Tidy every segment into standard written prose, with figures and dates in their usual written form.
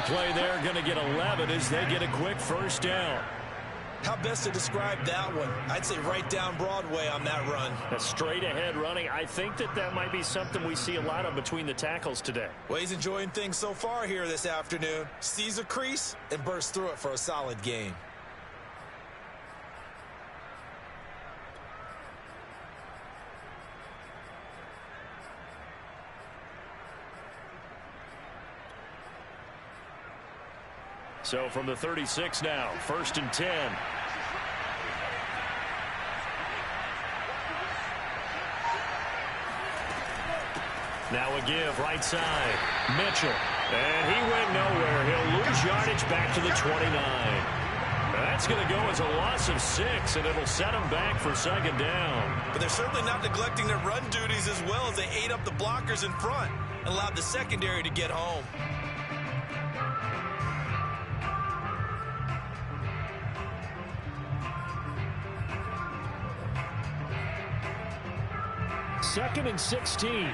play there going to get 11 as they get a quick first down. How best to describe that one? I'd say right down Broadway on that run. A straight ahead running. I think that might be something we see a lot of between the tackles today. Well, he's enjoying things so far here this afternoon. Sees a crease and bursts through it for a solid gain. So from the 36 now, 1st and 10. Now a give, right side. Mitchell. And he went nowhere. He'll lose yardage back to the 29. That's going to go as a loss of 6, and it'll set him back for 2nd down. But they're certainly not neglecting their run duties as well as they ate up the blockers in front and allowed the secondary to get home. Second and 16.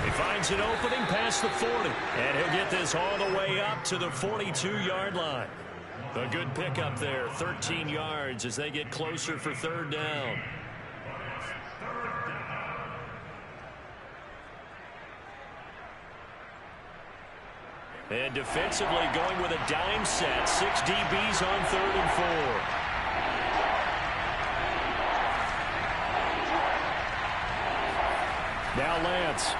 He finds an opening past the 40, and he'll get this all the way up to the 42-yard line. A good pickup there, 13 yards as they get closer for 3rd down. And defensively going with a dime set, 6 DBs on 3rd and 4. Now Lance.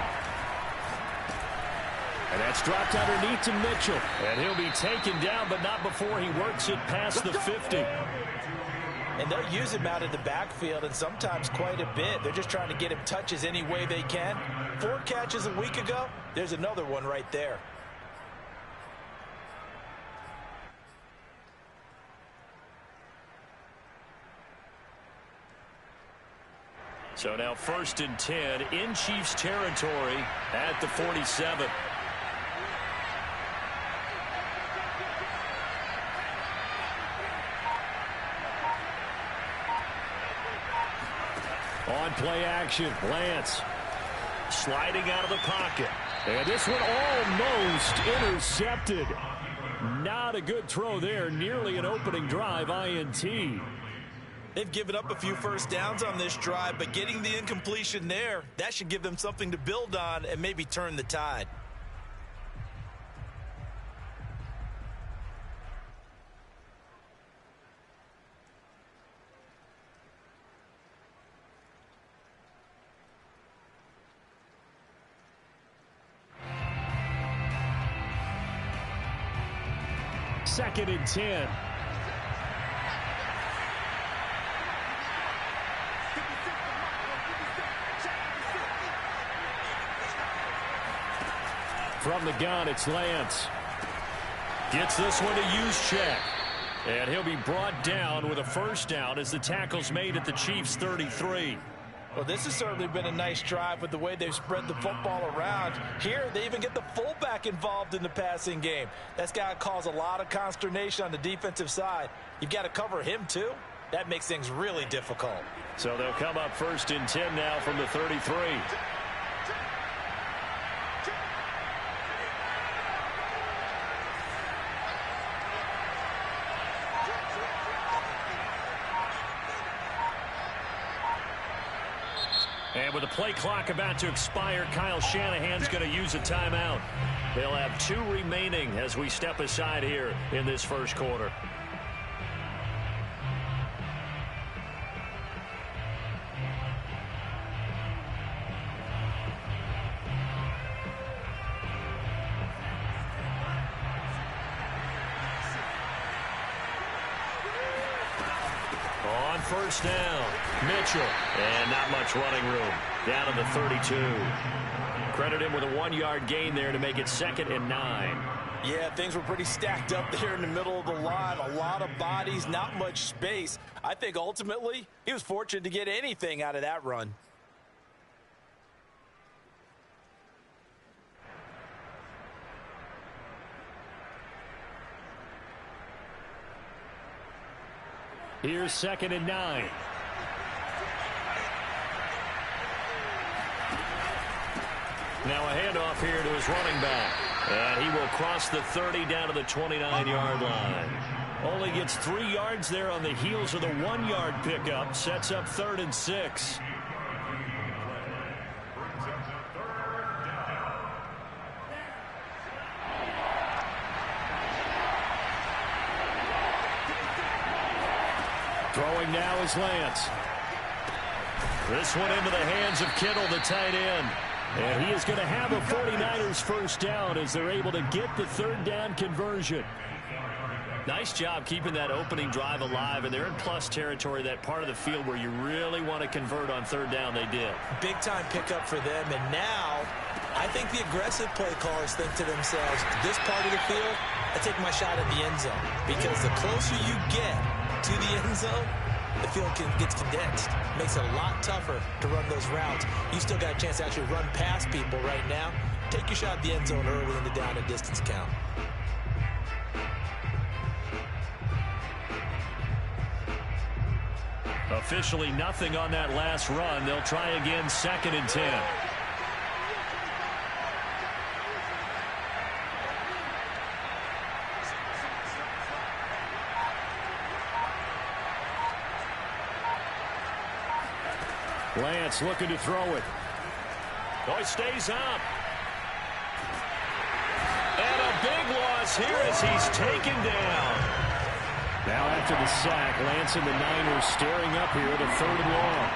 And that's dropped underneath to Mitchell. And he'll be taken down, but not before he works it past the 50. And they'll use him out in the backfield, and sometimes quite a bit. They're just trying to get him touches any way they can. 4 catches a week ago. There's another one right there. So now 1st and 10 in Chiefs territory at the 47. On play action, Lance sliding out of the pocket. And this one almost intercepted. Not a good throw there. Nearly an opening drive, INT. They've given up a few first downs on this drive, but getting the incompletion there, that should give them something to build on and maybe turn the tide. Second and 10. From the gun, it's Lance. Gets this one to use check. And he'll be brought down with a first down as the tackle's made at the Chiefs' 33. Well, this has certainly been a nice drive with the way they've spread the football around. Here, they even get the fullback involved in the passing game. That's got to cause a lot of consternation on the defensive side. You've got to cover him, too. That makes things really difficult. So they'll come up 1st and 10 now from the 33. And with the play clock about to expire, Kyle Shanahan's going to use a timeout. They'll have 2 remaining as we step aside here in this first quarter. On first down, Mitchell. And not much running room. Down to the 32. Credit him with a 1-yard gain there to make it 2nd and 9. Yeah, things were pretty stacked up there in the middle of the line. A lot of bodies, not much space. I think ultimately he was fortunate to get anything out of that run. Here's 2nd and 9. Now a handoff here to his running back. And he will cross the 30 down to the 29-yard line. Only gets 3 yards there on the heels of the 1-yard pickup. Sets up 3rd and 6. Throwing now is Lance. This one into the hands of Kittle, the tight end. And he is going to have a 49ers first down as they're able to get the 3rd down conversion. Nice job keeping that opening drive alive, and they're in plus territory, that part of the field where you really want to convert on 3rd down. They did. Big time pickup for them, and now I think the aggressive play callers think to themselves, this part of the field, I take my shot at the end zone, because the closer you get to the end zone, the field gets condensed. Makes it a lot tougher to run those routes. You still got a chance to actually run past people right now. Take your shot at the end zone early in the down and distance count. Officially nothing on that last run. They'll try again, 2nd and 10. Lance looking to throw it. Oh, he stays up. And a big loss here as he's taken down. Now after the sack, Lance and the Niners staring up here at a 3rd and long.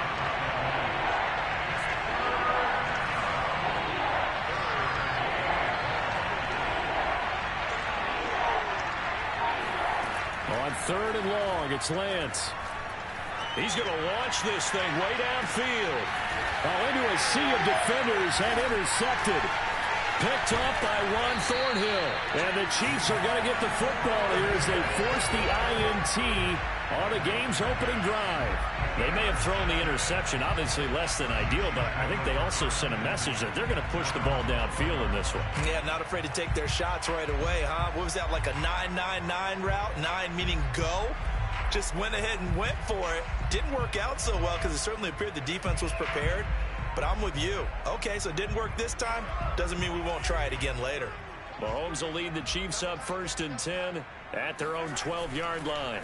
On 3rd and long, it's Lance. He's going to launch this thing way downfield. Into a sea of defenders and intercepted. Picked off by Juan Thornhill. And the Chiefs are going to get the football here as they force the INT on the game's opening drive. They may have thrown the interception, obviously less than ideal, but I think they also sent a message that they're going to push the ball downfield in this one. Yeah, not afraid to take their shots right away, huh? What was that, like a 9-9-9 route? 9 meaning go? Just went ahead and went for it. Didn't work out so well because it certainly appeared the defense was prepared. But I'm with you. Okay, so it didn't work this time. Doesn't mean we won't try it again later. Mahomes will lead the Chiefs up 1st and 10 at their own 12-yard line.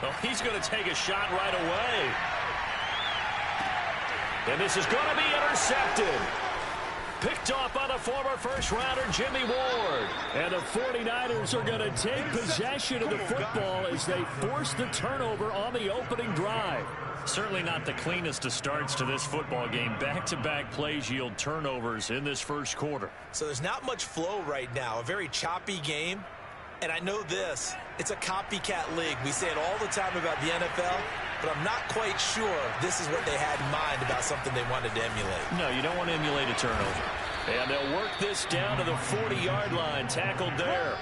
Well, he's going to take a shot right away. And this is going to be intercepted. Picked off by the former first-rounder Jimmy Ward. And the 49ers are going to take possession of the football as they force the turnover on the opening drive. Certainly not the cleanest of starts to this football game. Back-to-back plays yield turnovers in this first quarter. So there's not much flow right now. A very choppy game. And I know this. It's a copycat league. We say it all the time about the NFL. But I'm not quite sure this is what they had in mind about something they wanted to emulate. No, you don't want to emulate a turnover. And they'll work this down to the 40-yard line. Tackled there.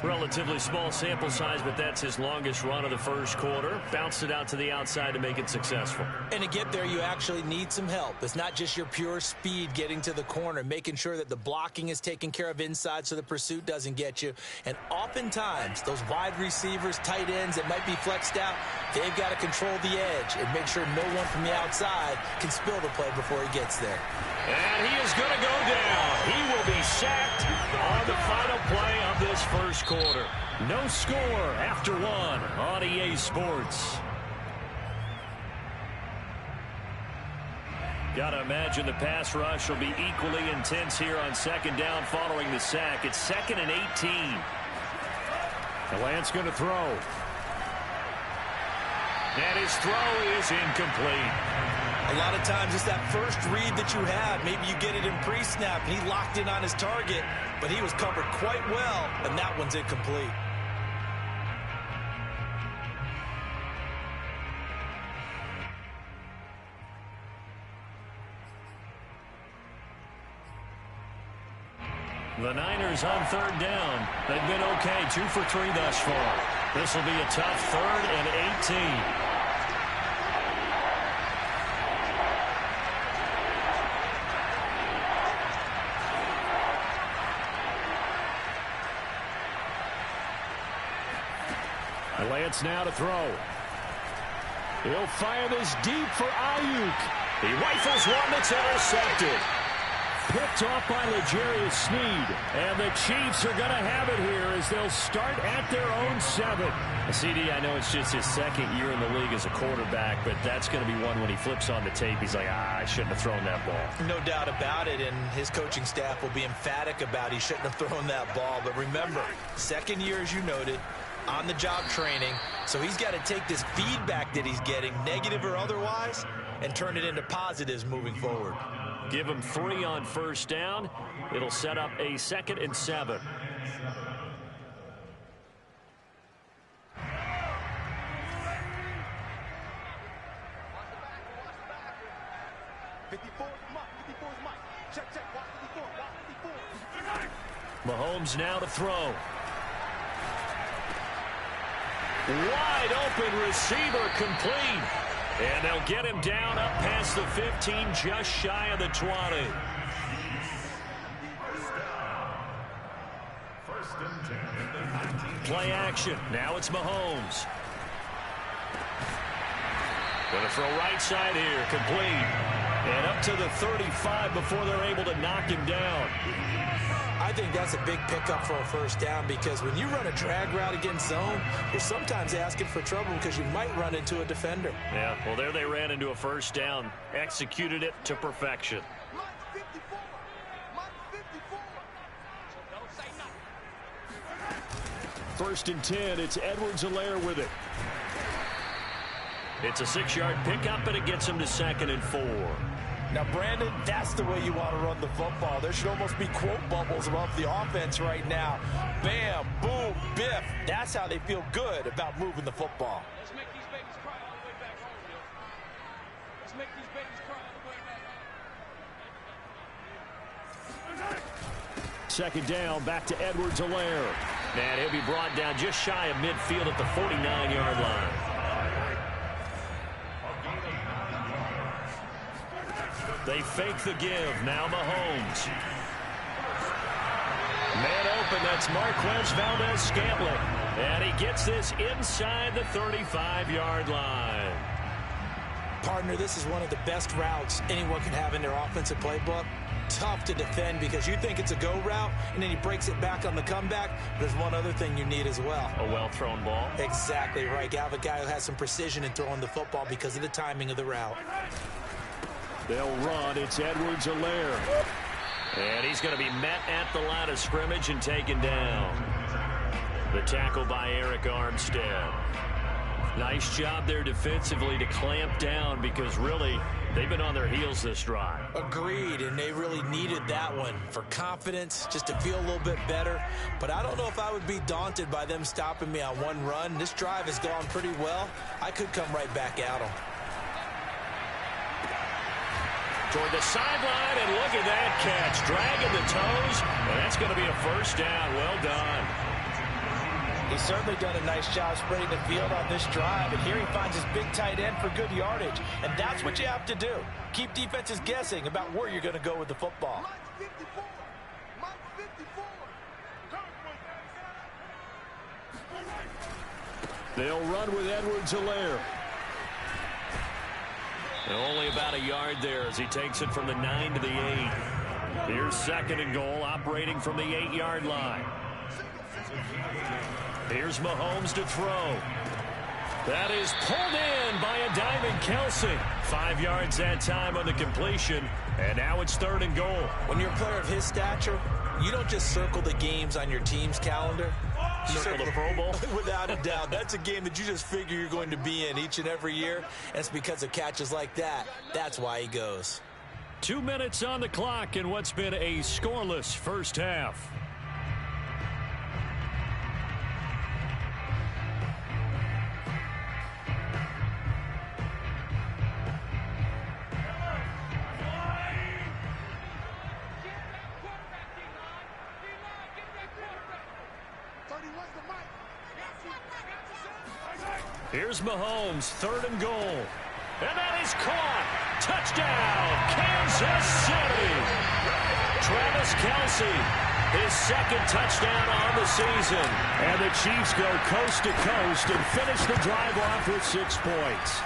Relatively small sample size, but that's his longest run of the first quarter. Bounced it out to the outside to make it successful. And to get there, you actually need some help. It's not just your pure speed getting to the corner, making sure that the blocking is taken care of inside so the pursuit doesn't get you. And oftentimes, those wide receivers, tight ends that might be flexed out, they've got to control the edge and make sure no one from the outside can spill the play before he gets there. And he is going to go down. He will be sacked on the final play of this first quarter. No score after one on EA Sports. Got to imagine the pass rush will be equally intense here on 2nd down following the sack. It's 2nd and 18. The Lance going to throw. And his throw is incomplete. A lot of times it's that first read that you have. Maybe you get it in pre-snap, and he locked in on his target, but he was covered quite well, and that one's incomplete. The Niners on 3rd down. They've been okay, 2 for 3 thus far. This will be a tough 3rd and 18. Lance now to throw. He'll fire this deep for Ayuk. He rifles one that's intercepted. Picked off by L'Jarius Sneed. And the Chiefs are going to have it here as they'll start at their own 7. CD, I know it's just his second year in the league as a quarterback, but that's going to be one when he flips on the tape. He's like, I shouldn't have thrown that ball. No doubt about it, and his coaching staff will be emphatic about he shouldn't have thrown that ball. But remember, second year, as you noted, on-the-job training, so he's got to take this feedback that he's getting, negative or otherwise, and turn it into positives moving forward. Give him 3 on first down. It'll set up a 2nd and 7. Mahomes now to throw. Wide open receiver complete. And they'll get him down up past the 15, just shy of the 20. Play action. Now it's Mahomes. Going to throw right side here. Complete. And up to the 35 before they're able to knock him down. I think that's a big pickup for a first down because when you run a drag route against zone, you're sometimes asking for trouble because you might run into a defender. Yeah, well, there they ran into a first down. Executed it to perfection. First and 10, it's Edwards-Helaire with it. It's a 6-yard pickup, and it gets him to 2nd and 4. Now, Brandon, that's the way you want to run the football. There should almost be quote bubbles above the offense right now. Bam, boom, biff. That's how they feel good about moving the football. Let's make these babies cry all the way back home, yo. Let's make these babies cry all the way back home. 2nd down, back to Edwards-Helaire. And he'll be brought down just shy of midfield at the 49-yard line. They fake the give. Now Mahomes. Man open. That's Marquez Valdez-Scantling. And he gets this inside the 35-yard line. Partner, this is one of the best routes anyone can have in their offensive playbook. Tough to defend because you think it's a go route, and then he breaks it back on the comeback. There's one other thing you need as well. A well-thrown ball. Exactly right. You have a guy who has some precision in throwing the football because of the timing of the route. They'll run. It's Edwards-Helaire. And he's going to be met at the line of scrimmage and taken down. The tackle by Eric Armstead. Nice job there defensively to clamp down because really they've been on their heels this drive. Agreed, and they really needed that one for confidence, just to feel a little bit better. But I don't know if I would be daunted by them stopping me on one run. This drive has gone pretty well. I could come right back at them. Toward the sideline, and look at that catch. Dragging the toes, and that's going to be a first down. Well done. He's certainly done a nice job spreading the field on this drive, and here he finds his big tight end for good yardage. And that's what you have to do. Keep defenses guessing about where you're going to go with the football. They'll run with Edwards-Helaire. Only about a yard there as he takes it from the 9 to the 8. Here's 2nd and goal, operating from the 8-yard line. Here's Mahomes to throw. That is pulled in by a diving Kelsey. 5 yards that time on the completion, and now it's 3rd and goal. When you're a player of his stature, you don't just circle the games on your team's calendar. You circle the Pro Bowl? Without a doubt. That's a game that you just figure you're going to be in each and every year, and it's because of catches like that. That's why he goes. 2 minutes on the clock in what's been a scoreless first half. Here's Mahomes, 3rd and goal. And that is caught. Touchdown, Kansas City. Travis Kelce, his second touchdown on the season. And the Chiefs go coast to coast and finish the drive off with 6 points.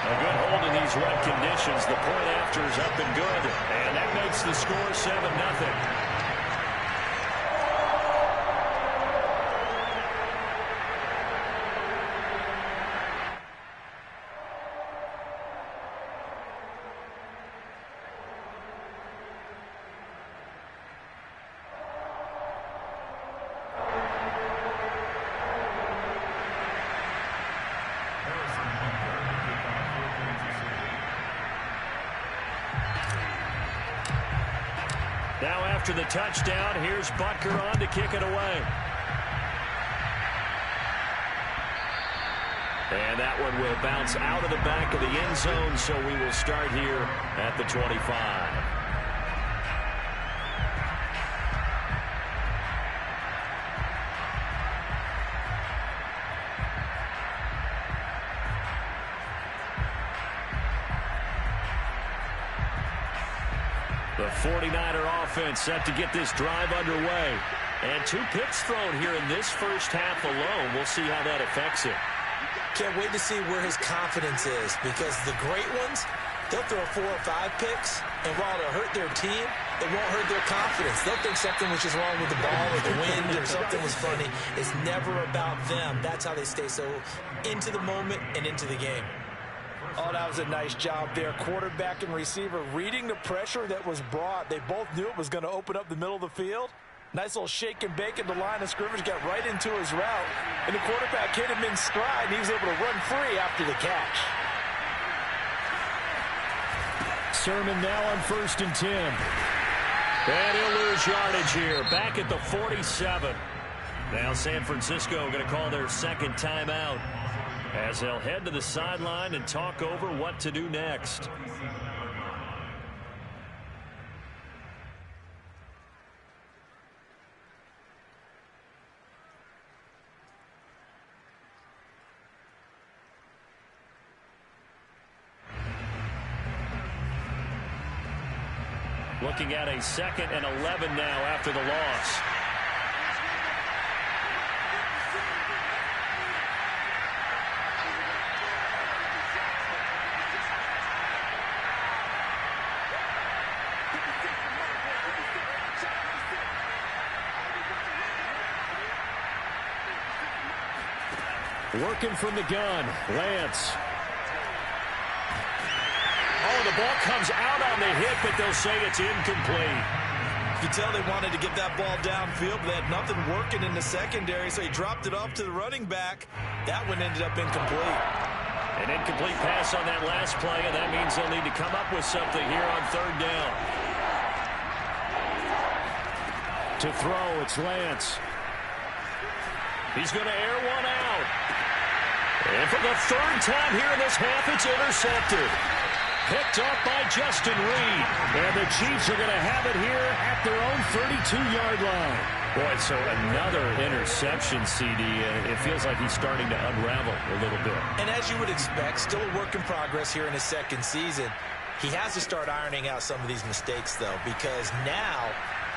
A good hold in these wet conditions. The point after is up and good. And that makes the score 7-0. Now after the touchdown, here's Butker on to kick it away. And that one will bounce out of the back of the end zone, so we will start here at the 25. The 49er offense set to get this drive underway. And 2 picks thrown here in this first half alone. We'll see how that affects it. Can't wait to see where his confidence is, because the great ones, they'll throw 4 or 5 picks, and while it'll hurt their team, it won't hurt their confidence. They'll think something was just wrong with the ball or the wind or something was funny. It's never about them. That's how they stay so into the moment and into the game. Oh, that was a nice job there. Quarterback and receiver reading the pressure that was brought. They both knew it was going to open up the middle of the field. Nice little shake and bake at the line of scrimmage. Got right into his route. And the quarterback hit him in stride, and he was able to run free after the catch. Sermon now on 1st and 10. And he'll lose yardage here. Back at the 47. Now San Francisco going to call their second timeout, as they'll head to the sideline and talk over what to do next. Looking at a 2nd and 11 now after the loss. Working from the gun, Lance. Oh, the ball comes out on the hit, but they'll say it's incomplete. You can tell they wanted to get that ball downfield, but they had nothing working in the secondary, so he dropped it off to the running back. That one ended up incomplete. An incomplete pass on that last play, and that means they'll need to come up with something here on 3rd down. To throw, it's Lance. He's going to air one out. And for the 3rd time here in this half, it's intercepted. Picked up by Justin Reed. And the Chiefs are going to have it here at their own 32-yard line. Boy, so another interception, CD. It feels like he's starting to unravel a little bit. And as you would expect, still a work in progress here in his 2nd season. He has to start ironing out some of these mistakes, though, because now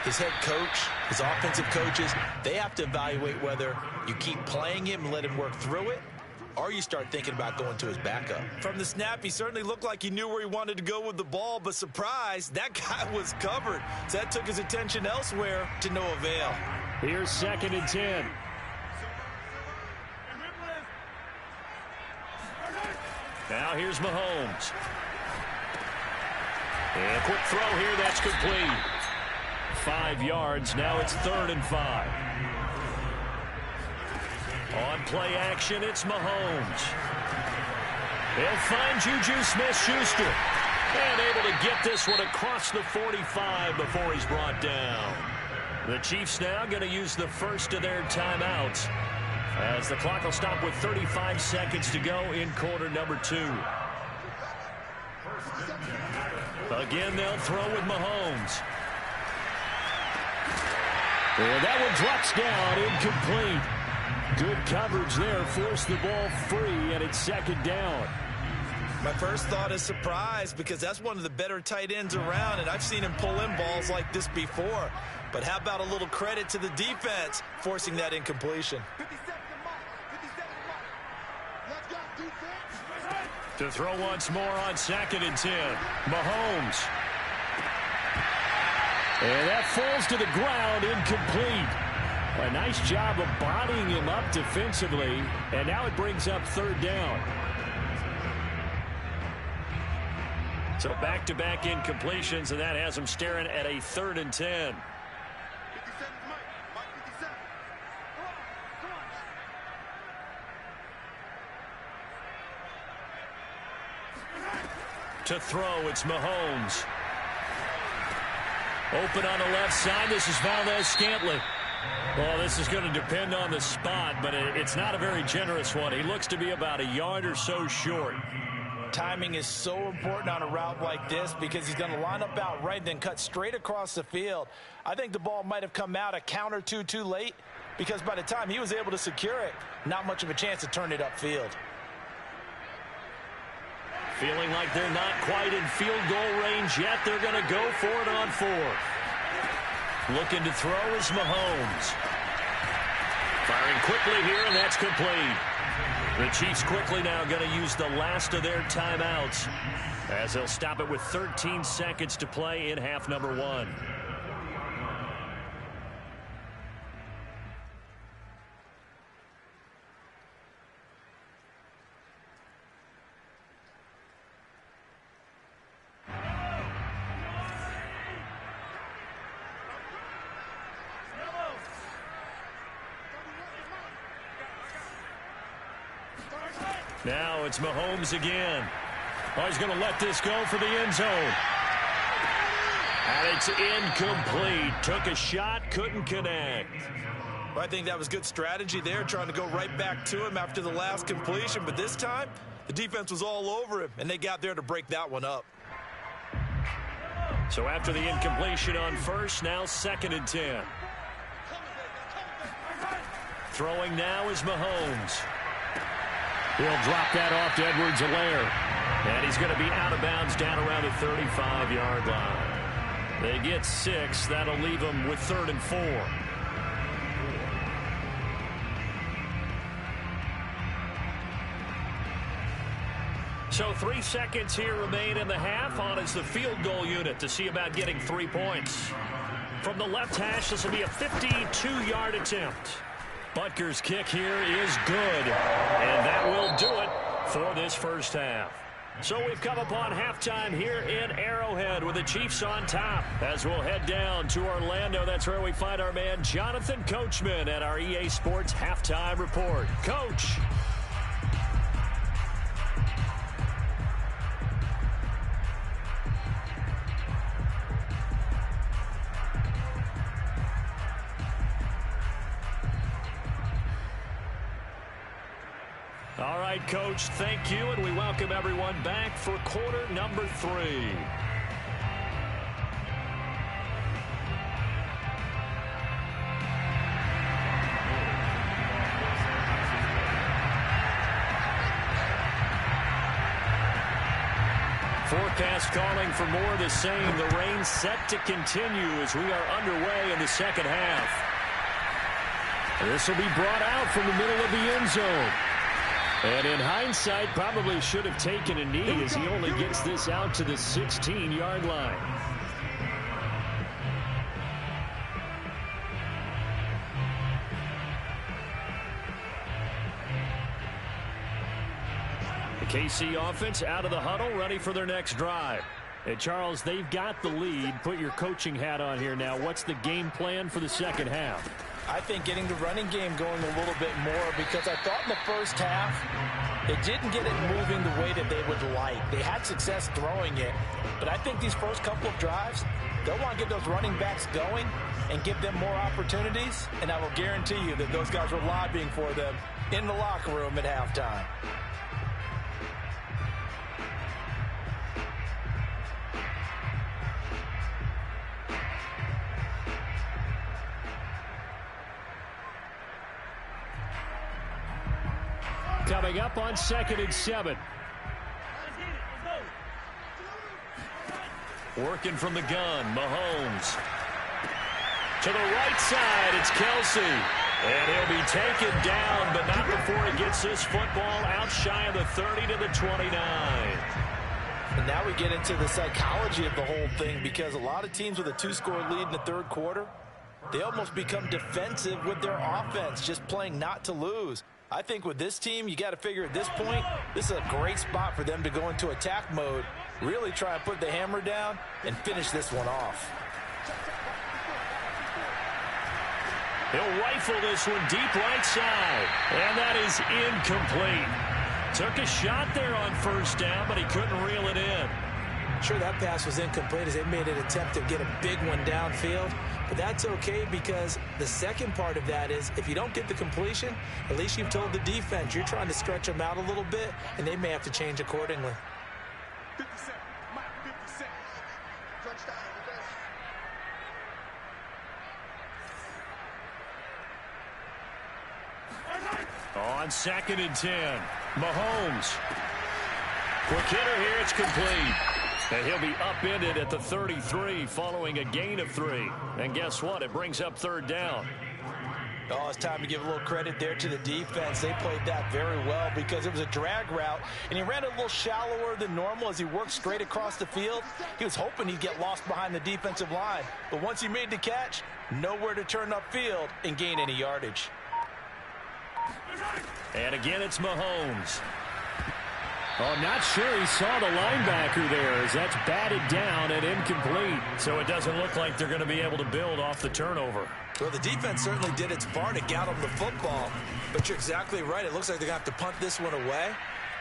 his head coach, his offensive coaches, they have to evaluate whether you keep playing him and let him work through it, or you start thinking about going to his backup. From the snap, he certainly looked like he knew where he wanted to go with the ball, but surprise, that guy was covered. So that took his attention elsewhere to no avail. Here's 2nd and 10. Now here's Mahomes. And a quick throw here, that's complete. 5 yards, now it's 3rd and 5. On play action, it's Mahomes. He'll find Juju Smith-Schuster. And able to get this one across the 45 before he's brought down. The Chiefs now going to use the first of their timeouts, as the clock will stop with 35 seconds to go in quarter number 2. Again, they'll throw with Mahomes. And that one drops down, incomplete. Good coverage there, forced the ball free, and it's 2nd down. My first thought is surprise because that's one of the better tight ends around, and I've seen him pull in balls like this before. But how about a little credit to the defense forcing that incompletion? 57 mark. 57 mark. Let's go, defense. To throw once more on 2nd and 10. Mahomes. And that falls to the ground, incomplete. A nice job of bodying him up defensively, and now it brings up 3rd down. So back-to-back incompletions, and that has him staring at a 3rd and 10. 57 Mike. Mike 57. Come on. To throw, it's Mahomes. Open on the left side. This is Valdez-Scantling. Well, this is going to depend on the spot, but it's not a very generous one. He looks to be about a yard or so short. Timing is so important on a route like this because he's going to line up out right and then cut straight across the field. I think the ball might have come out a count or two too late because by the time he was able to secure it, not much of a chance to turn it upfield. Feeling like they're not quite in field goal range yet. They're going to go for it on 4th. Looking to throw is Mahomes. Firing quickly here, and that's complete. The Chiefs quickly now going to use the last of their timeouts as they'll stop it with 13 seconds to play in half number 1. Now it's Mahomes again. Oh, he's going to let this go for the end zone. And it's incomplete. Took a shot, couldn't connect. Well, I think that was good strategy there, trying to go right back to him after the last completion. But this time, the defense was all over him, and they got there to break that one up. So after the incompletion on 1st, now 2nd and 10. Throwing now is Mahomes. He'll drop that off to Edwards-Helaire. And he's going to be out of bounds down around the 35-yard line. They get 6. That'll leave them with 3rd and 4. So 3 seconds here remain in the half. On is the field goal unit to see about getting 3 points. From the left hash, this will be a 52-yard attempt. Butker's kick here is good, and that will do it for this first half. So we've come upon halftime here in Arrowhead with the Chiefs on top. As we'll head down to Orlando, that's where we find our man Jonathan Coachman at our EA Sports Halftime Report. Coach. All right, Coach, thank you, and we welcome everyone back for quarter number 3. Forecast calling for more of the same. The rain set to continue as we are underway in the second half. This will be brought out from the middle of the end zone. And in hindsight, probably should have taken a knee as he only gets this out to the 16-yard line. The KC offense out of the huddle, ready for their next drive. Hey, Charles, they've got the lead. Put your coaching hat on here now. What's the game plan for the second half? I think getting the running game going a little bit more because I thought in the first half they didn't get it moving the way that they would like. They had success throwing it, but I think these first couple of drives, they'll want to get those running backs going and give them more opportunities, and I will guarantee you that those guys were lobbying for them in the locker room at halftime. Coming up on 2nd and 7. Working from the gun, Mahomes. To the right side, it's Kelsey. And he'll be taken down, but not before he gets this football out shy of the 30 to the 29. And now we get into the psychology of the whole thing, because a lot of teams with a 2-score lead in the third quarter, they almost become defensive with their offense, just playing not to lose. I think with this team, you got to figure at this point, this is a great spot for them to go into attack mode, really try and put the hammer down and finish this one off. He'll rifle this one deep right side, and that is incomplete. Took a shot there on first down, but he couldn't reel it in. Sure, that pass was incomplete as they made an attempt to get a big one downfield, but that's okay, because the second part of that is if you don't get the completion, at least you've told the defense you're trying to stretch them out a little bit, and they may have to change accordingly. 50 seconds. Mike, 50 seconds. Touchdown. On 2nd and 10, Mahomes. Quick hitter here, it's complete. And he'll be upended at the 33 following a gain of 3. And guess what? It brings up 3rd down. Oh, it's time to give a little credit there to the defense. They played that very well because it was a drag route, and he ran a little shallower than normal as he worked straight across the field. He was hoping he'd get lost behind the defensive line, but once he made the catch, nowhere to turn upfield and gain any yardage. And again, it's Mahomes. Oh, not sure he saw the linebacker there as that's batted down and incomplete. So it doesn't look like they're going to be able to build off the turnover. Well, the defense certainly did its part to get them the football. But you're exactly right. It looks like they're going to have to punt this one away.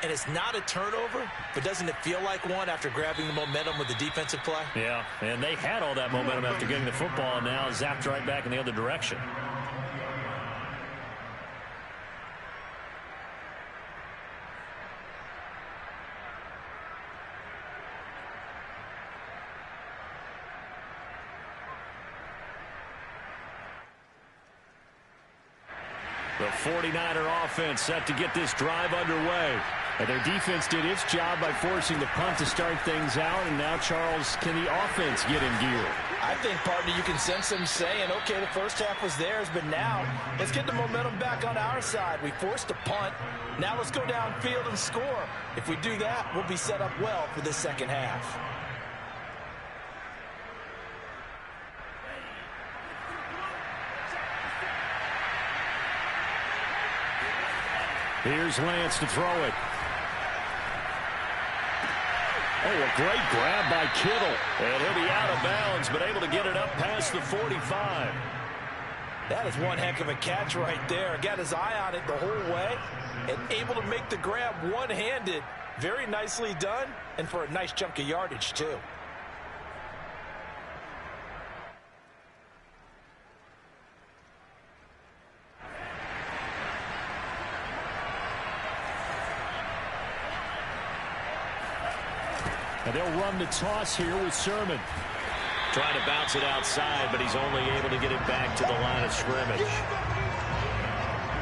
And it's not a turnover, but doesn't it feel like one after grabbing the momentum with the defensive play? Yeah, and they had all that momentum after getting the football, and now zapped right back in the other direction. The 49er offense set to get this drive underway. And their defense did its job by forcing the punt to start things out. And now, Charles, can the offense get in gear? I think, partner, you can sense them saying, okay, the first half was theirs, but now let's get the momentum back on our side. We forced a punt. Now let's go downfield and score. If we do that, we'll be set up well for this second half. Here's Lance to throw it. Oh, a great grab by Kittle. And he'll be out of bounds, but able to get it up past the 45. That is one heck of a catch right there. Got his eye on it the whole way and able to make the grab one-handed. Very nicely done, and for a nice chunk of yardage, too. And they'll run the toss here with Sermon. Trying to bounce it outside, but he's only able to get it back to the line of scrimmage.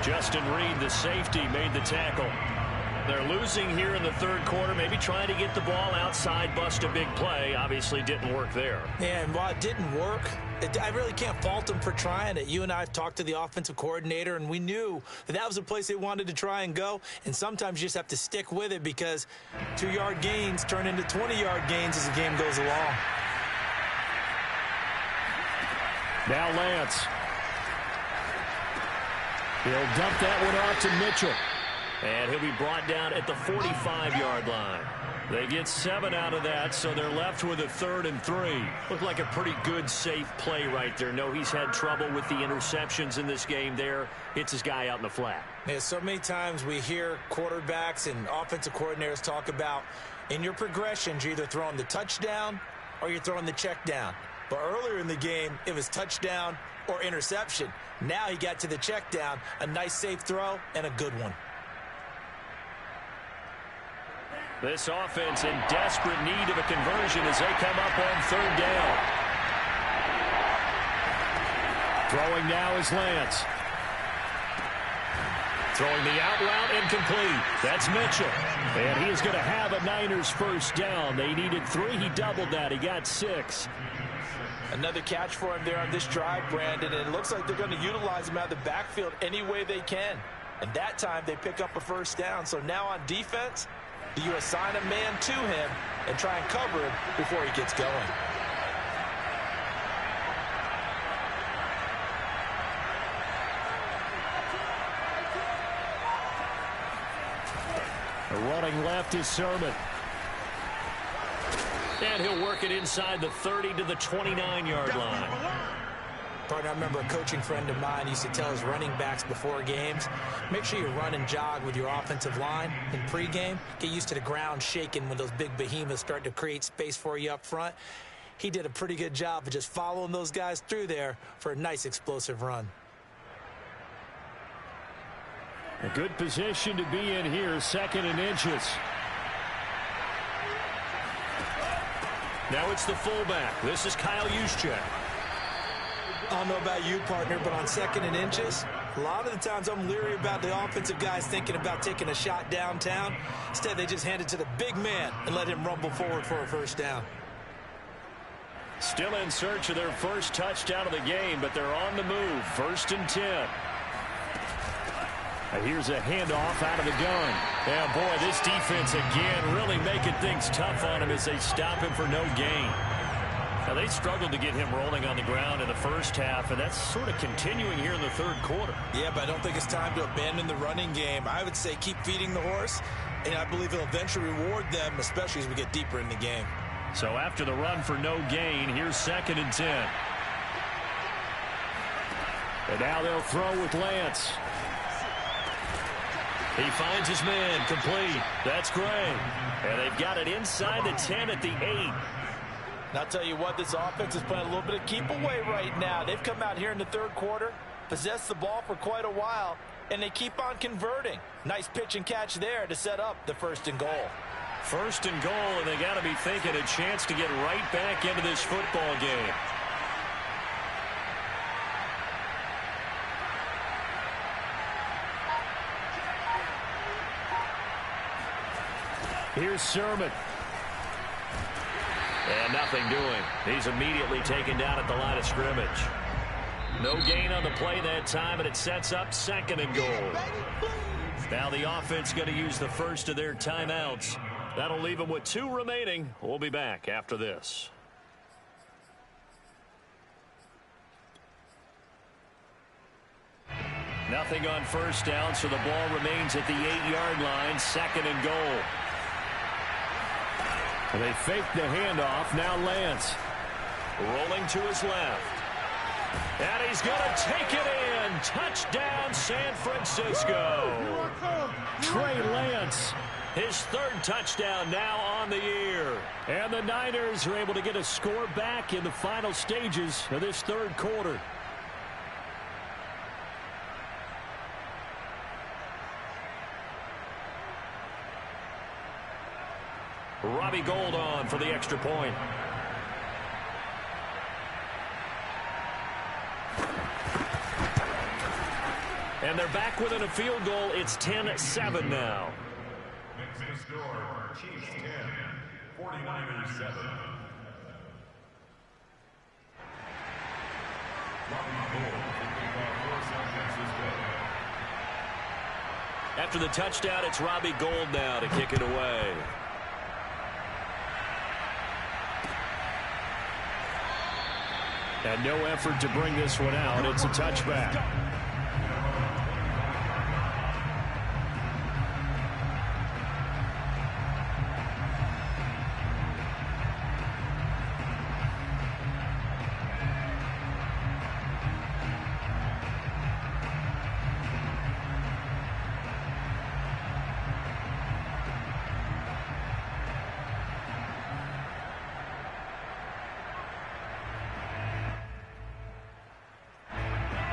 Justin Reed, the safety, made the tackle. They're losing here in the third quarter, maybe trying to get the ball outside, bust a big play. Obviously didn't work there. Yeah, and while it didn't work, I really can't fault them for trying it. You and I have talked to the offensive coordinator, and we knew that that was a place they wanted to try and go. And sometimes you just have to stick with it because 2-yard gains turn into 20-yard gains as the game goes along. Now Lance. He'll dump that one off to Mitchell. And he'll be brought down at the 45-yard line. They get 7 out of that, so they're left with a 3rd and 3. Looked like a pretty good, safe play right there. No, he's had trouble with the interceptions in this game there. Hits his guy out in the flat. Yeah, so many times we hear quarterbacks and offensive coordinators talk about in your progressions, you're either throwing the touchdown or you're throwing the check down. But earlier in the game, it was touchdown or interception. Now he got to the check down, a nice safe throw, and a good one. This offense in desperate need of a conversion as they come up on 3rd down. Throwing now is Lance. Throwing the out route incomplete. That's Mitchell. And he is going to have a Niners first down. They needed 3. He doubled that. He got 6. Another catch for him there on this drive, Brandon. And it looks like they're going to utilize him out of the backfield any way they can. And that time they pick up a first down. So now on defense, do you assign a man to him and try and cover him before he gets going? Running left is Sermon. And he'll work it inside the 30 to the 29-yard line. Partner, I remember a coaching friend of mine used to tell his running backs before games, make sure you run and jog with your offensive line in pregame. Get used to the ground shaking when those big behemoths start to create space for you up front. He did a pretty good job of just following those guys through there for a nice explosive run. A good position to be in here, 2nd and inches. Now it's the fullback. This is Kyle Juszczyk. I don't know about you, partner, but on 2nd and inches, a lot of the times I'm leery about the offensive guys thinking about taking a shot downtown. Instead, they just hand it to the big man and let him rumble forward for a first down. Still in search of their first touchdown of the game, but they're on the move. 1st and 10. Here's a handoff out of the gun. Yeah, boy, this defense again really making things tough on him as they stop him for no gain. Now, they struggled to get him rolling on the ground in the first half, and that's sort of continuing here in the 3rd quarter. Yeah, but I don't think it's time to abandon the running game. I would say keep feeding the horse, and I believe it'll eventually reward them, especially as we get deeper in the game. So after the run for no gain, here's 2nd and 10. And now they'll throw with Lance. He finds his man, complete. That's Gray. And they've got it inside the 10 at the 8. And I'll tell you what, this offense is playing a little bit of keep away right now. They've come out here in the 3rd quarter, possessed the ball for quite a while, and they keep on converting. Nice pitch and catch there to set up the 1st and goal. 1st and goal, and they got to be thinking a chance to get right back into this football game. Here's Sermon. And nothing doing. He's immediately taken down at the line of scrimmage. No gain on the play that time, and it sets up 2nd and goal. Now the offense going to use the first of their timeouts. That'll leave them with 2 remaining. We'll be back after this. Nothing on first down, so the ball remains at the 8-yard line. 2nd and goal. They fake the handoff. Now Lance. Rolling to his left. And he's going to take it in. Touchdown, San Francisco. Trey Lance. His 3rd touchdown now on the year. And the Niners are able to get a score back in the final stages of this 3rd quarter. Robbie Gould on for the extra point. And they're back within a field goal. It's 10-7 now. Next score, Chiefs 10, 49ers 7. After the touchdown, it's Robbie Gould now to kick it away. And no effort to bring this one out. It's a touchback.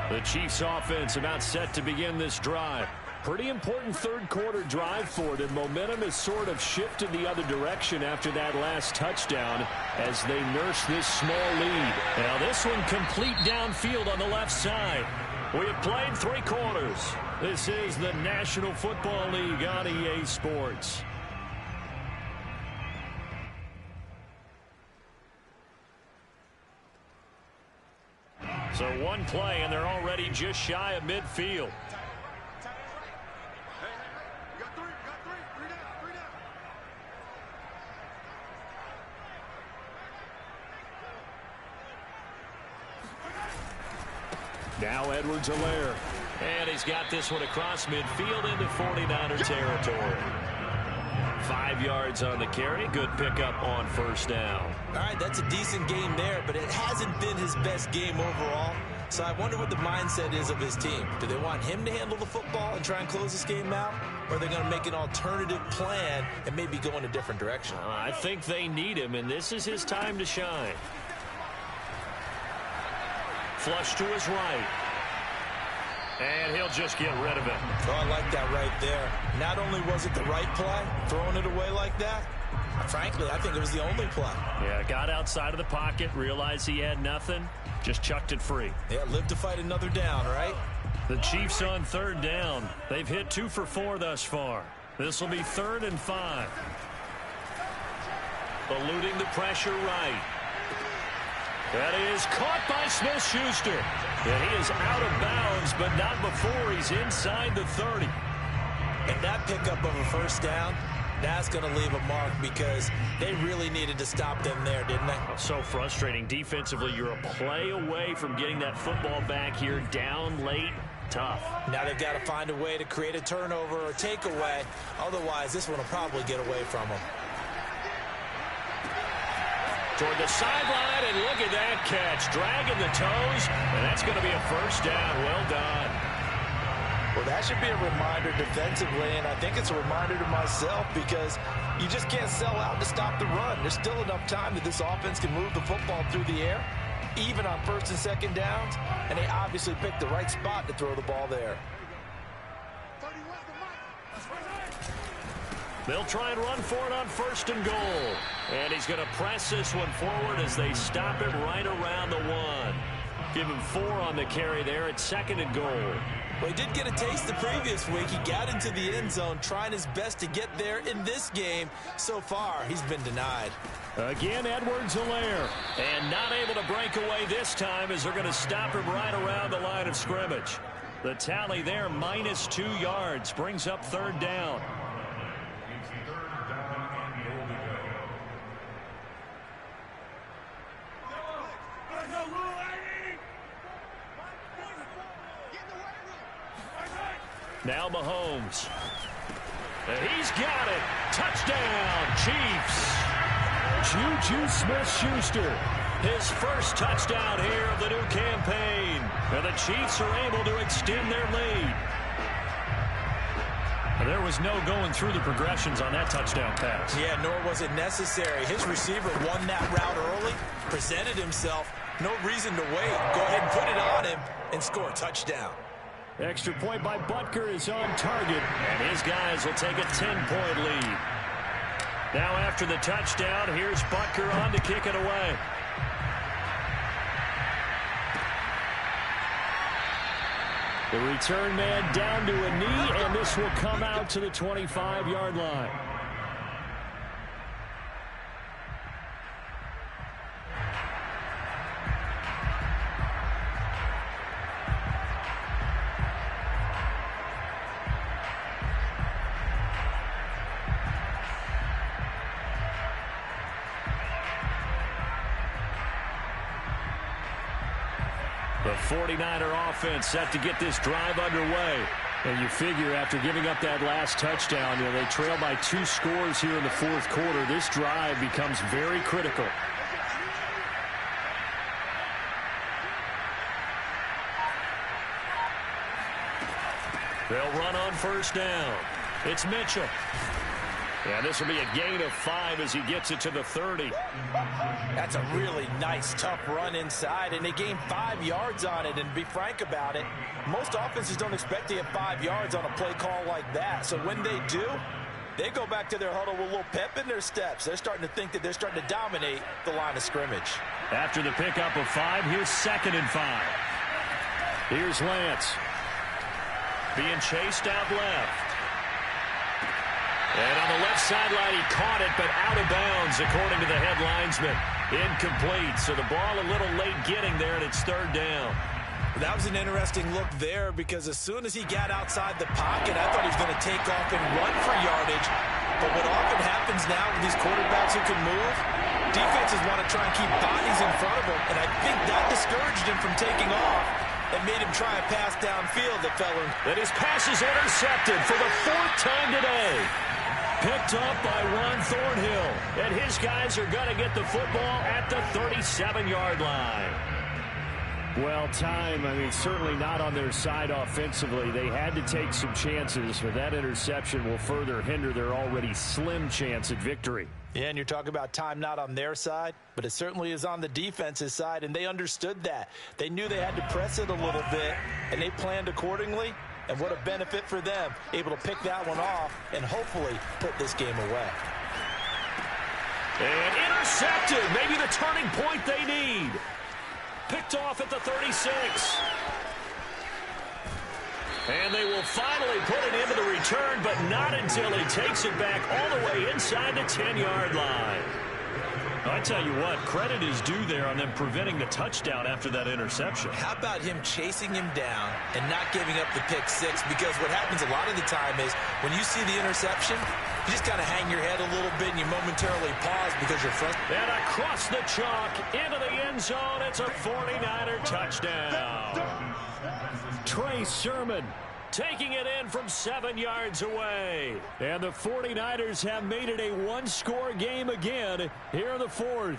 The Chiefs offense about set to begin this drive. Pretty important third quarter drive for them. Momentum has sort of shifted the other direction after that last touchdown as they nurse this small lead. Now this one complete downfield on the left side. We have played 3 quarters. This is the National Football League on EA Sports. So one play, and they're already just shy of midfield. Now Edwards-Helaire. And he's got this one across midfield into 49er territory. 5 yards on the carry. Good pickup on first down. All right, that's a decent game there, but it hasn't been his best game overall. So I wonder what the mindset is of his team. Do they want him to handle the football and try and close this game out? Or are they going to make an alternative plan and maybe go in a different direction? I think they need him, and this is his time to shine. Flush to his right. And he'll just get rid of it. Oh, I like that right there. Not only was it the right play, throwing it away like that, frankly, I think it was the only play. Yeah, got outside of the pocket, realized he had nothing, just chucked it free. Yeah, live to fight another down, right? The Chiefs on third down. They've hit 2 for 4 thus far. This will be 3rd and 5. Eluding the pressure right. That is caught by Smith-Schuster. And he is out of bounds, but not before he's inside the 30. And that pickup of a first down, that's going to leave a mark because they really needed to stop them there, didn't they? So frustrating. Defensively, you're a play away from getting that football back here down late. Tough. Now they've got to find a way to create a turnover or takeaway. Otherwise, this one will probably get away from them. Toward the sideline, and look at that catch. Dragging the toes, and that's going to be a first down. Well done. Well, that should be a reminder defensively, and I think it's a reminder to myself because you just can't sell out to stop the run. There's still enough time that this offense can move the football through the air, even on 1st and 2nd downs, and they obviously picked the right spot to throw the ball there. They'll try and run for it on 1st and goal. And he's going to press this one forward as they stop him right around the 1. Give him 4 on the carry there at 2nd and goal. Well, he did get a taste the previous week. He got into the end zone, trying his best to get there in this game. So far, he's been denied. Again, Edwards-Helaire. And not able to break away this time as they're going to stop him right around the line of scrimmage. The tally there, minus 2 yards, brings up 3rd down. Now Mahomes. And he's got it. Touchdown, Chiefs. Juju Smith-Schuster. His first touchdown here of the new campaign. And the Chiefs are able to extend their lead. There was no going through the progressions on that touchdown pass. Yeah, nor was it necessary. His receiver won that route early, presented himself. No reason to wait. Go ahead and put it on him and score a touchdown. Extra point by Butker is on target, and his guys will take a 10-point lead. Now after the touchdown, here's Butker on to kick it away. The return man down to a knee, and this will come out to the 25-yard line. The 49er offense set to get this drive underway. And you figure after giving up that last touchdown, they trail by 2 scores here in the 4th quarter. This drive becomes very critical. They'll run on 1st down. It's Mitchell. Yeah, this will be a gain of 5 as he gets it to the 30. That's a really nice, tough run inside, and they gained 5 yards on it. And to be frank about it, most offenses don't expect to get 5 yards on a play call like that. So when they do, they go back to their huddle with a little pep in their steps. They're starting to think that they're starting to dominate the line of scrimmage. After the pickup of 5, here's 2nd and 5. Here's Lance. Being chased out left. And on the left sideline, he caught it, but out of bounds, according to the head linesman. Incomplete, so the ball a little late getting there, and it's 3rd down. That was an interesting look there because as soon as he got outside the pocket, I thought he was going to take off and run for yardage. But what often happens now with these quarterbacks who can move, defenses want to try and keep bodies in front of them, and I think that discouraged him from taking off and made him try a pass downfield that fell in. And his pass is intercepted for the 4th time today. Picked up by Ron Thornhill. And his guys are going to get the football at the 37-yard line. Well, time, certainly not on their side offensively. They had to take some chances, but that interception will further hinder their already slim chance at victory. Yeah, and you're talking about time not on their side, but it certainly is on the defense's side, and they understood that. They knew they had to press it a little bit, and they planned accordingly. And what a benefit for them, able to pick that one off and hopefully put this game away. And intercepted, maybe the turning point they need. Picked off at the 36. And they will finally put it into the return, but not until he takes it back all the way inside the 10-yard line. I tell you what, credit is due there on them preventing the touchdown after that interception. How about him chasing him down and not giving up the pick six? Because what happens a lot of the time is when you see the interception, you just kind of hang your head a little bit and you momentarily pause because you're frustrated. And across the chalk into the end zone, it's a 49er touchdown. Trey Sermon taking it in from 7 yards away. And the 49ers have made it a one-score game again here in the 4th.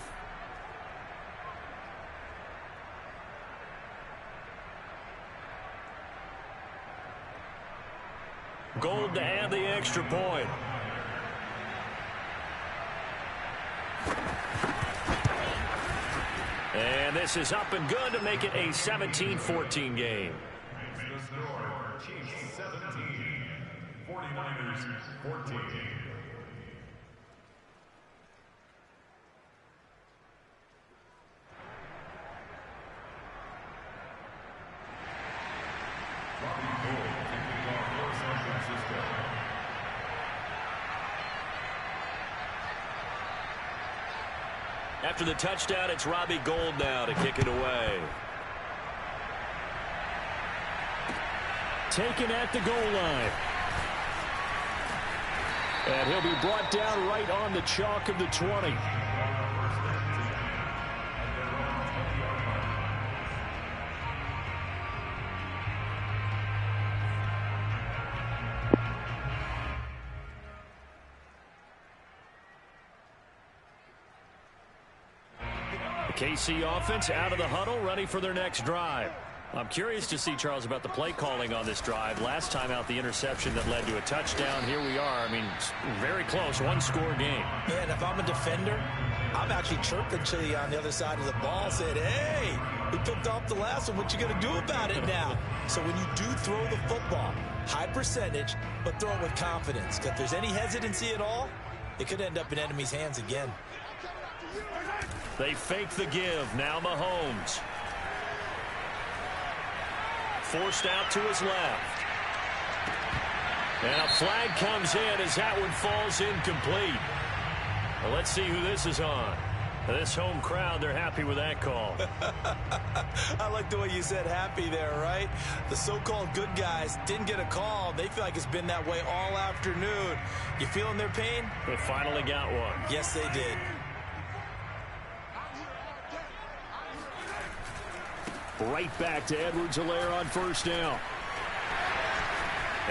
Gold to add the extra point. And this is up and good to make it a 17-14 game. Chiefs 17, 49ers 14. After the touchdown, it's Robbie Gould now to kick it away. Taken at the goal line. And he'll be brought down right on the chalk of the 20. The KC offense out of the huddle, ready for their next drive. I'm curious to see, Charles, about the play calling on this drive. Last time out, the interception that led to a touchdown. Here we are. Very close, one-score game. Man, if I'm a defender, I'm actually chirping to you on the other side of the ball, saying, hey, we picked off the last one. What you going to do about it now? So when you do throw the football, high percentage, but throw it with confidence. Because if there's any hesitancy at all, it could end up in enemy's hands again. They fake the give. Now Mahomes. Forced out to his left. And a flag comes in as that one falls incomplete. Well, let's see who this is on. This home crowd, they're happy with that call. I like the way you said happy there, right? The so-called good guys didn't get a call. They feel like it's been that way all afternoon. You feeling their pain? They finally got one. Yes, they did. Right back to Edwards-Helaire on first down.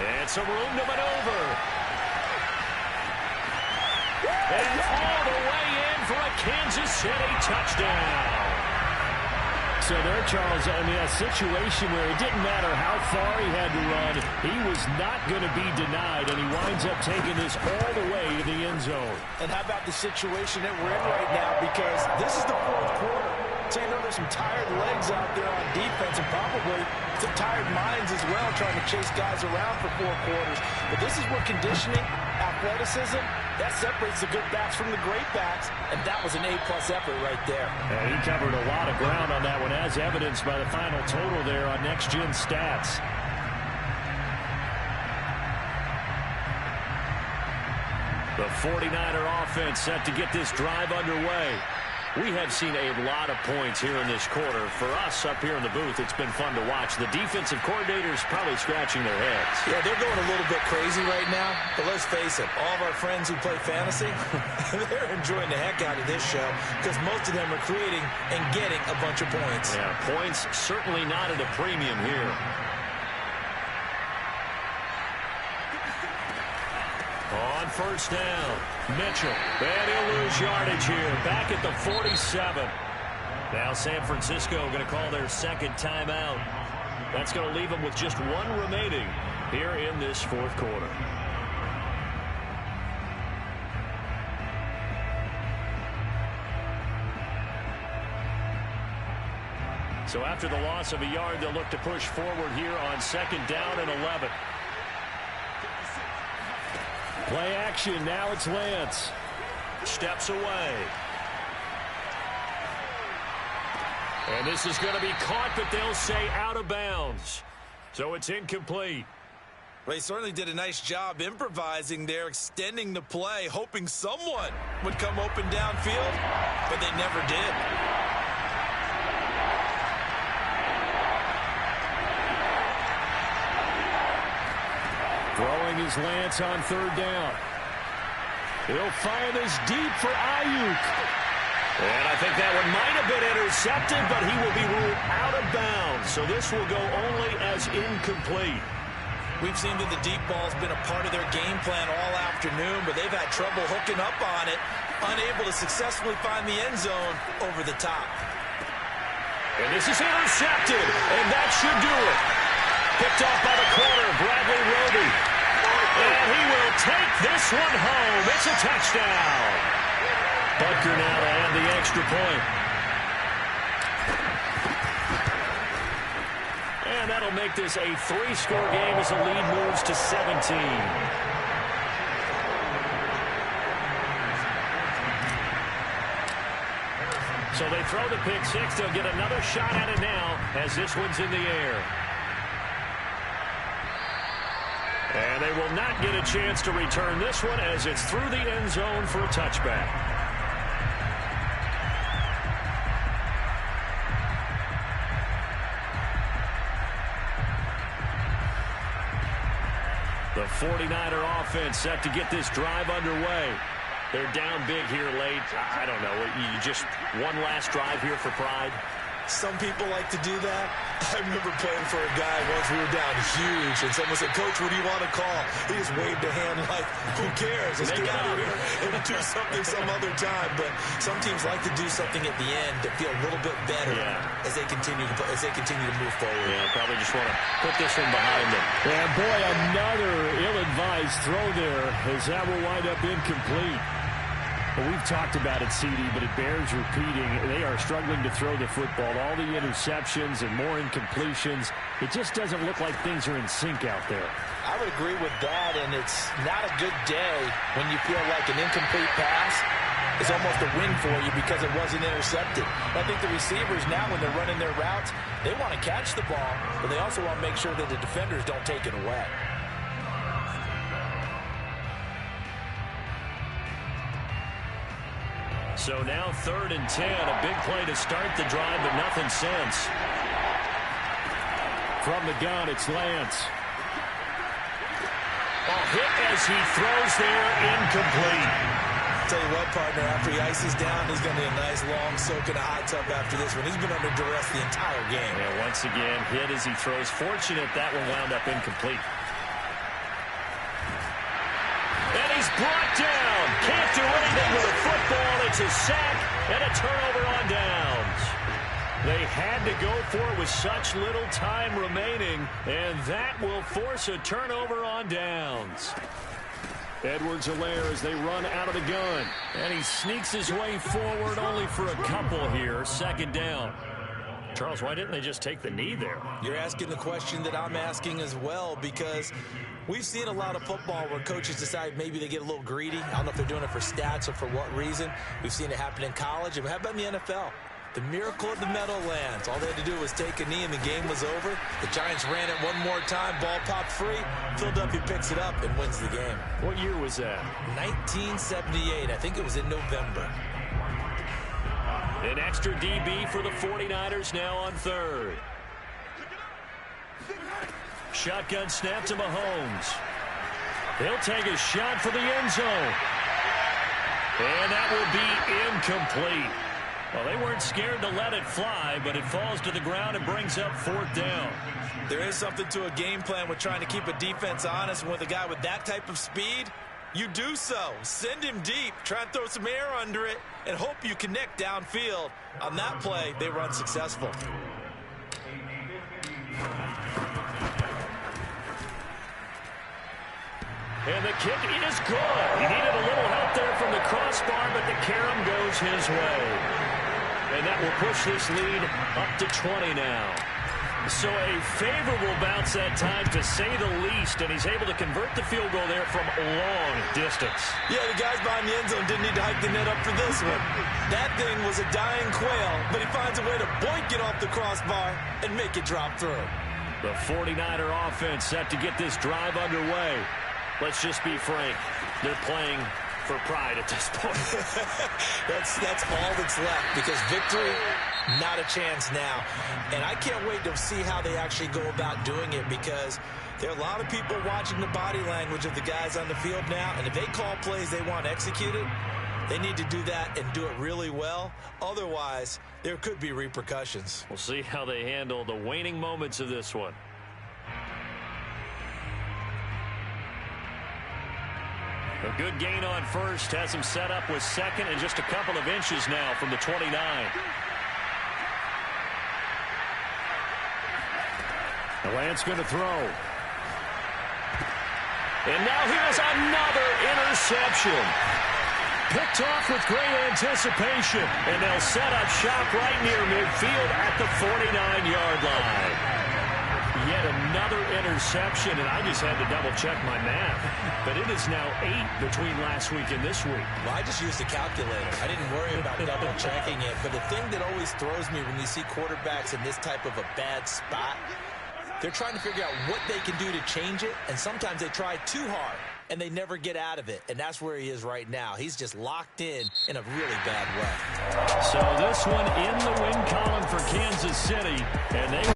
And some room to maneuver. And all the way in for a Kansas City touchdown. So there, Charles, I mean, a situation where it didn't matter how far he had to run, he was not going to be denied, and he winds up taking this all the way to the end zone. And how about the situation that we're in right now? Because this is the fourth quarter. So you know there's some tired legs out there on defense and probably some tired minds as well trying to chase guys around for 4 quarters. But this is where conditioning, athleticism, that separates the good backs from the great backs, and that was an A-plus effort right there. And he covered a lot of ground on that one, as evidenced by the final total there on Next Gen Stats. The 49er offense set to get this drive underway. We have seen a lot of points here in this quarter. For us up here in the booth, it's been fun to watch. The defensive coordinators probably scratching their heads. Yeah, they're going a little bit crazy right now. But let's face it, all of our friends who play fantasy, they're enjoying the heck out of this show because most of them are creating and getting a bunch of points. Yeah, points certainly not at a premium here. On first down, Mitchell. And he'll lose yardage here. Back at the 47. Now San Francisco going to call their second timeout. That's going to leave them with just 1 remaining here in this fourth quarter. So after the loss of a yard, they'll look to push forward here on second down and 11. Play action. Now it's Lance. Steps away. And this is going to be caught, but they'll say out of bounds. So it's incomplete. Well, he certainly did a nice job improvising there, extending the play, hoping someone would come open downfield, but they never did. Throwing his Lance on third down. He'll fire this deep for Ayuk. And I think that one might have been intercepted, but he will be ruled out of bounds. So this will go only as incomplete. We've seen that the deep ball's been a part of their game plan all afternoon, but they've had trouble hooking up on it, unable to successfully find the end zone over the top. And this is intercepted, and that should do it. Picked off by the corner, Bradley Roby. And he will take this one home. It's a touchdown. Butker now to add the extra point. And that'll make this a 3-score game as the lead moves to 17. So they throw the pick six. They'll get another shot at it now as this one's in the air. And they will not get a chance to return this one as it's through the end zone for a touchback. The 49er offense set to get this drive underway. They're down big here late. I don't know. You just one last drive here for pride. Some people like to do that. I remember playing for a guy once we were down huge, and someone said, "Coach, what do you want to call?" He just waved a hand like, who cares? Let's get out of here and do something some other time. But some teams like to do something at the end to feel a little bit better as they continue to move forward. Yeah, probably just want to put this one behind them. And boy, another ill-advised throw there as that will wind up incomplete. Well, we've talked about it, CD, but it bears repeating. They are struggling to throw the football. All the interceptions and more incompletions. It just doesn't look like things are in sync out there. I would agree with that, and it's not a good day when you feel like an incomplete pass is almost a win for you because it wasn't intercepted. I think the receivers now, when they're running their routes, they want to catch the ball, but they also want to make sure that the defenders don't take it away. So now 3rd and 10, a big play to start the drive, but nothing since. From the gun, it's Lance. A hit as he throws there, incomplete. Tell you what, partner, after he ices down, he's going to need a nice long soak in a hot tub after this one. He's been under duress the entire game. Yeah, once again, hit as he throws. Fortunate that one wound up incomplete. And he's brought down. Can't do anything with a football. It's a sack and a turnover on downs. They had to go for it with such little time remaining, and that will force a turnover on downs. Edwards-Helaire as they run out of the gun. And he sneaks his way forward only for a couple here. Second down. Charles, why didn't they just take the knee there? You're asking the question that I'm asking as well, because we've seen a lot of football where coaches decide maybe they get a little greedy. I don't know if they're doing it for stats or for what reason. We've seen it happen in college. And how about in the NFL? The miracle of the Meadowlands. All they had to do was take a knee and the game was over. The Giants ran it one more time. Ball popped free. Philadelphia picks it up and wins the game. What year was that? 1978. I think it was in November. An extra DB for the 49ers now on third. Shotgun snap to Mahomes. He'll take a shot for the end zone. And that will be incomplete. Well, they weren't scared to let it fly, but it falls to the ground and brings up fourth down. There is something to a game plan with trying to keep a defense honest. And with a guy with that type of speed, you do so. Send him deep, try and throw some air under it, and hope you connect downfield. On that play, they were unsuccessful. And the kick is good. He needed a little help there from the crossbar, but the carom goes his way. And that will push this lead up to 20 now. So a favorable bounce that time, to say the least, and he's able to convert the field goal there from a long distance. Yeah, the guys behind the end zone didn't need to hike the net up for this one. That thing was a dying quail, but he finds a way to boink it off the crossbar and make it drop through. The 49er offense set to get this drive underway. Let's just be frank. They're playing for pride at this point. That's all that's left, because victory, not a chance now. And I can't wait to see how they actually go about doing it, because there are a lot of people watching the body language of the guys on the field now, and if they call plays they want executed, they need to do that and do it really well. Otherwise, there could be repercussions. We'll see how they handle the waning moments of this one. A good gain on first, has him set up with second and just a couple of inches now from the 29. The Lance going to throw. And now here's another interception. Picked off with great anticipation, and they'll set up shop right near midfield at the 49-yard line. Yet another interception, and I just had to double-check my math. But it is now 8 between last week and this week. Well, I just used a calculator. I didn't worry about double-checking it. But the thing that always throws me when you see quarterbacks in this type of a bad spot, they're trying to figure out what they can do to change it, and sometimes they try too hard, and they never get out of it. And that's where he is right now. He's just locked in a really bad way. So this one in the win column for Kansas City, and they